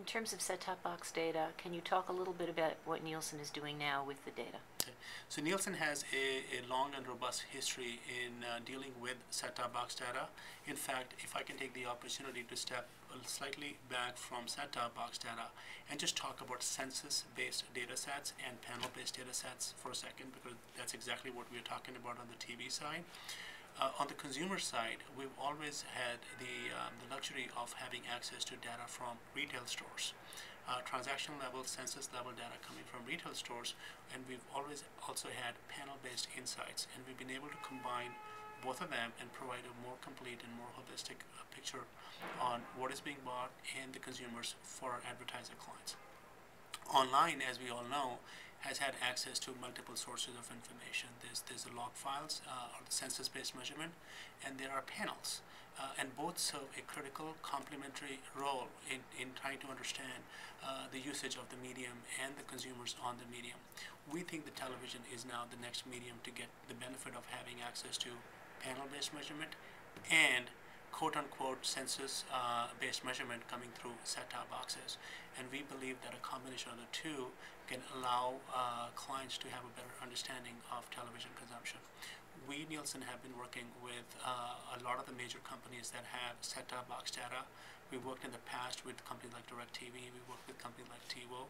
In terms of set-top box data, can you talk a little bit about what Nielsen is doing now with the data? Okay. So Nielsen has a long and robust history in dealing with set-top box data. In fact, if I can take the opportunity to step slightly back from set-top box data and just talk about census-based data sets and panel-based data sets for a second, because that's exactly what we're talking about on the TV side. On the consumer side, we've always had the luxury of having access to data from retail stores. Transaction level, census level data coming from retail stores, and we've always also had panel-based insights, and we've been able to combine both of them and provide a more complete and more holistic picture on what is being bought and the consumers for our advertiser clients. Online, as we all know, has had access to multiple sources of information. There's the log files, or the census-based measurement, and there are panels. And both serve a critical complementary role in trying to understand the usage of the medium and the consumers on the medium. We think the television is now the next medium to get the benefit of having access to panel-based measurement and quote-unquote census-based measurement coming through set-top boxes. And we believe that a combination of the two can allow clients to have a better understanding of television consumption. We, Nielsen, have been working with a lot of the major companies that have set-top box data. We worked in the past with companies like DirecTV. We worked with companies like TiVo.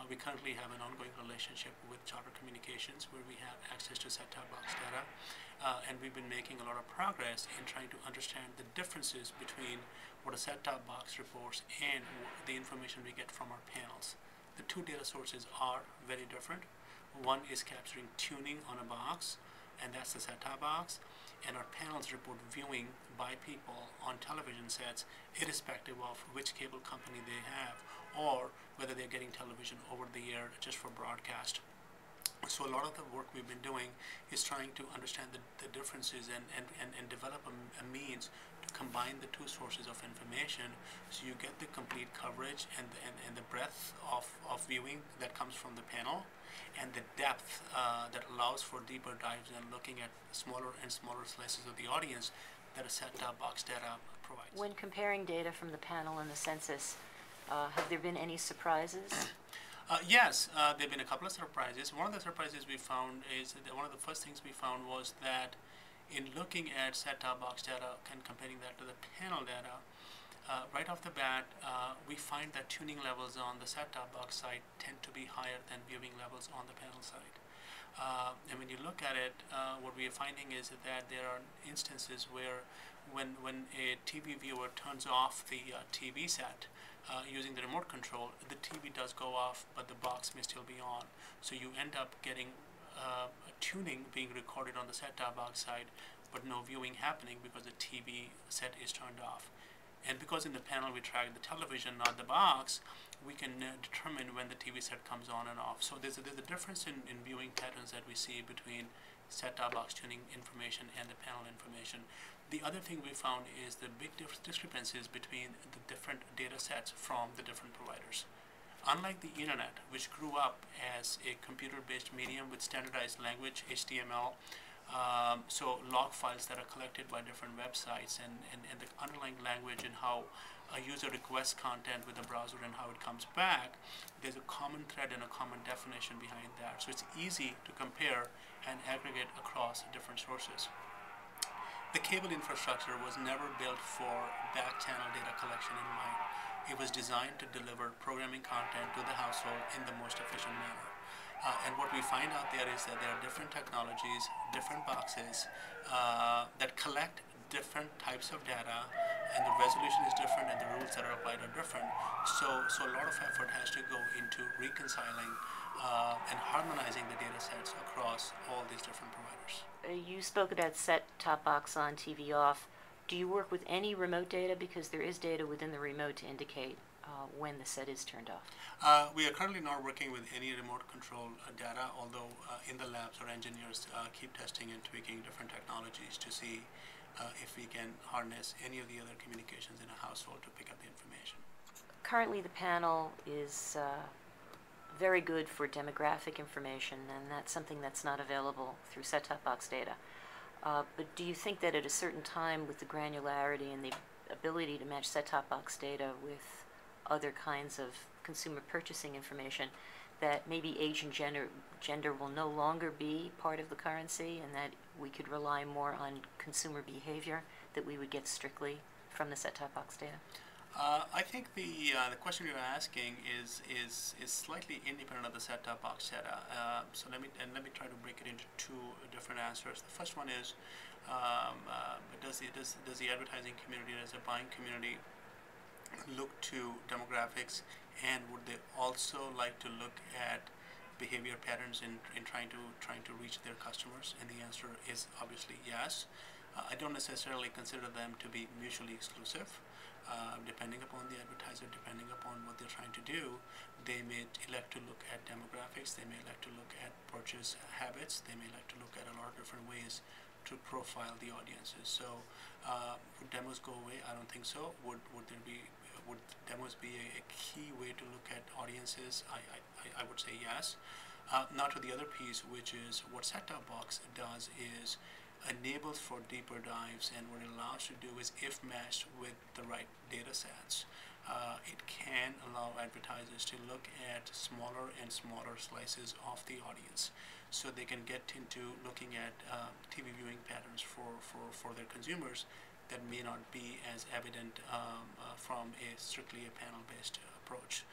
We currently have an ongoing relationship with Charter Communications where we have access to set-top box data. And we've been making a lot of progress in trying to understand the differences between what a set-top box reports and the information we get from our panels. The two data sources are very different. One is capturing tuning on a box, and that's the set-top box, and our panels report viewing by people on television sets irrespective of which cable company they have or whether they're getting television over the air just for broadcast. So a lot of the work we've been doing is trying to understand the differences and develop a means to combine the two sources of information so you get the complete coverage and the breadth of viewing that comes from the panel and the depth that allows for deeper dives and looking at smaller and smaller slices of the audience that a set-top box data provides. When comparing data from the panel and the census, have there been any surprises? Yes, there have been a couple of surprises. One of the surprises we found is that one of the first things we found was that in looking at set-top box data and comparing that to the panel data, right off the bat, we find that tuning levels on the set-top box side tend to be higher than viewing levels on the panel side. And when you look at it, what we are finding is that there are instances where when a TV viewer turns off the TV set using the remote control, the TV does go off, but the box may still be on. So you end up getting tuning being recorded on the set-top box side, but no viewing happening because the TV set is turned off. And because in the panel we track the television, not the box, we can determine when the TV set comes on and off. So there's a difference in viewing patterns that we see between set-top box tuning information and the panel information. The other thing we found is the big discrepancies between the different data sets from the different providers. Unlike the internet, which grew up as a computer-based medium with standardized language, HTML, so log files that are collected by different websites and the underlying language and how a user requests content with the browser and how it comes back, there's a common thread and a common definition behind that. So it's easy to compare and aggregate across different sources. The cable infrastructure was never built for back-channel data collection in mind. It was designed to deliver programming content to the household in the most efficient manner. And what we find out there is that there are different technologies, different boxes that collect different types of data, and the resolution is different and the rules that are applied are different. So a lot of effort has to go into reconciling and harmonizing the data sets across all these different providers. You spoke about set-top box on, TV off. Do you work with any remote data? Because there is data within the remote to indicate when the set is turned off. We are currently not working with any remote control data, although in the labs our engineers keep testing and tweaking different technologies to see if we can harness any of the other communications in a household to pick up the information. Currently the panel is very good for demographic information, and that's something that's not available through set-top box data. But do you think that at a certain time, with the granularity and the ability to match set-top box data with other kinds of consumer purchasing information, that maybe age and gender will no longer be part of the currency, and that we could rely more on consumer behavior that we would get strictly from the set-top box data? I think the question you're asking is slightly independent of the set-top box data. So let me try to break it into two different answers. The first one is, does the advertising community, does the buying community look to demographics, and would they also like to look at behavior patterns in trying to reach their customers? And the answer is obviously yes. I don't necessarily consider them to be mutually exclusive. Depending upon the advertiser, depending upon what they're trying to do, they may elect to look at demographics, they may elect to look at purchase habits, they may elect to look at a lot of different ways to profile the audiences. So would demos go away? I don't think so. Would demos be a key way to look at audiences? I would say yes. Now to the other piece, which is what set-top box does is enables for deeper dives, and what it allows to do is, if matched with the right data sets, it can allow advertisers to look at smaller and smaller slices of the audience, so they can get into looking at TV viewing patterns for their consumers that may not be as evident from a strictly a panel-based approach.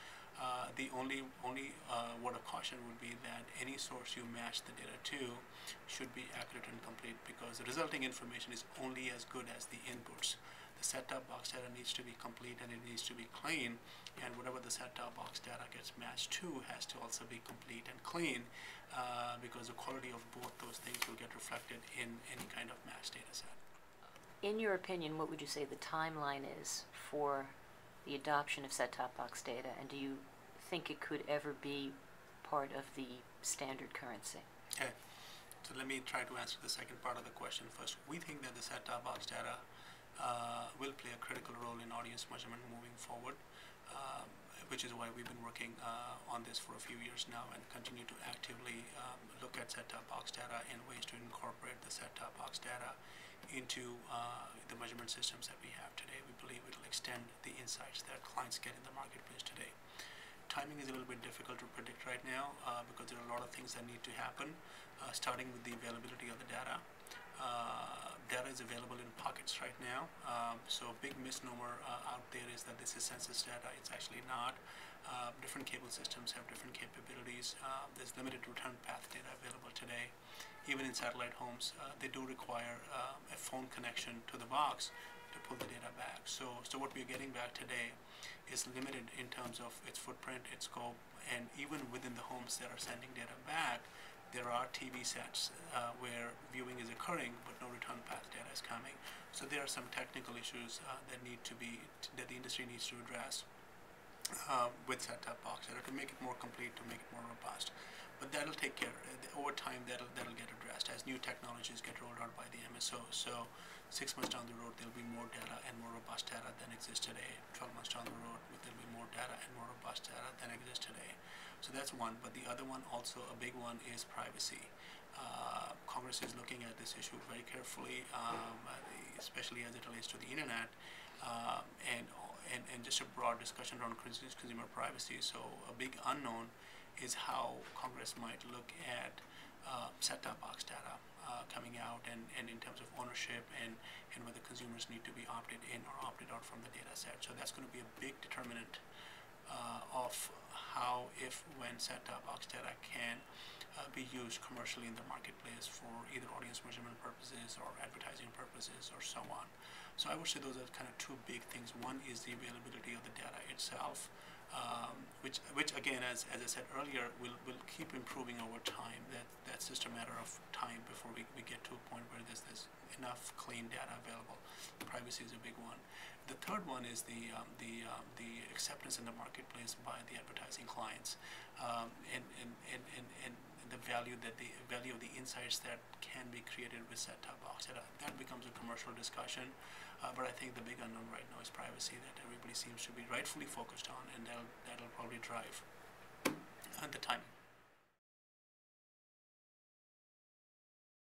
The only word of caution would be that any source you match the data to should be accurate and complete, because the resulting information is only as good as the inputs. The set-top box data needs to be complete and it needs to be clean, and whatever the set-top box data gets matched to has to also be complete and clean, because the quality of both those things will get reflected in any kind of matched data set. In your opinion, what would you say the timeline is for the adoption of set-top box data, and do you think it could ever be part of the standard currency? Okay, so let me try to answer the second part of the question first. We think that the set-top box data will play a critical role in audience measurement moving forward, which is why we've been working on this for a few years now, and continue to actively look at set-top box data and ways to incorporate the set-top box data into the measurement systems that we have today. We believe it will extend the insights that clients get in the marketplace today. Timing is a little bit difficult to predict right now because there are a lot of things that need to happen, starting with the availability of the data. Data is available in pockets right now, so a big misnomer out there is that this is census data. It's actually not. Different cable systems have different capabilities. There's limited return path data available today. Even in satellite homes, they do require a phone connection to the box to pull the data back. So what we're getting back today is limited in terms of its footprint, its scope, and even within the homes that are sending data back, there are TV sets where viewing is occurring, but no return path data is coming. So there are some technical issues that the industry needs to address with set-top box data to make it more complete, to make it more robust. But that'll take care. Over time, that'll get addressed as new technologies get rolled out by the MSO. So 6 months down the road, there'll be more data and more robust data than exists today. 12 months down the road, there'll be more data and more robust data than exists today. So that's one. But the other one, also a big one, is privacy. Congress is looking at this issue very carefully, especially as it relates to the internet, and just a broad discussion around consumer privacy. So a big unknown is how Congress might look at set-top box data coming out, and in terms of ownership, and whether consumers need to be opted in or opted out from the data set. So that's going to be a big determinant of how, if, when set-top box data can be used commercially in the marketplace for either audience measurement purposes or advertising purposes or so on. So I would say those are kind of two big things. One is the availability of the data itself, which again, as I said earlier, will keep improving over time. That's just a matter of time before we get to a point where there's enough clean data available. Privacy is a big one. The third one is the acceptance in the marketplace by the advertising clients, and the value of the insights that can be created with set-top box data. That becomes a commercial discussion. But I think the big unknown right now is privacy, that everybody seems to be rightfully focused on, and that'll probably drive the timing.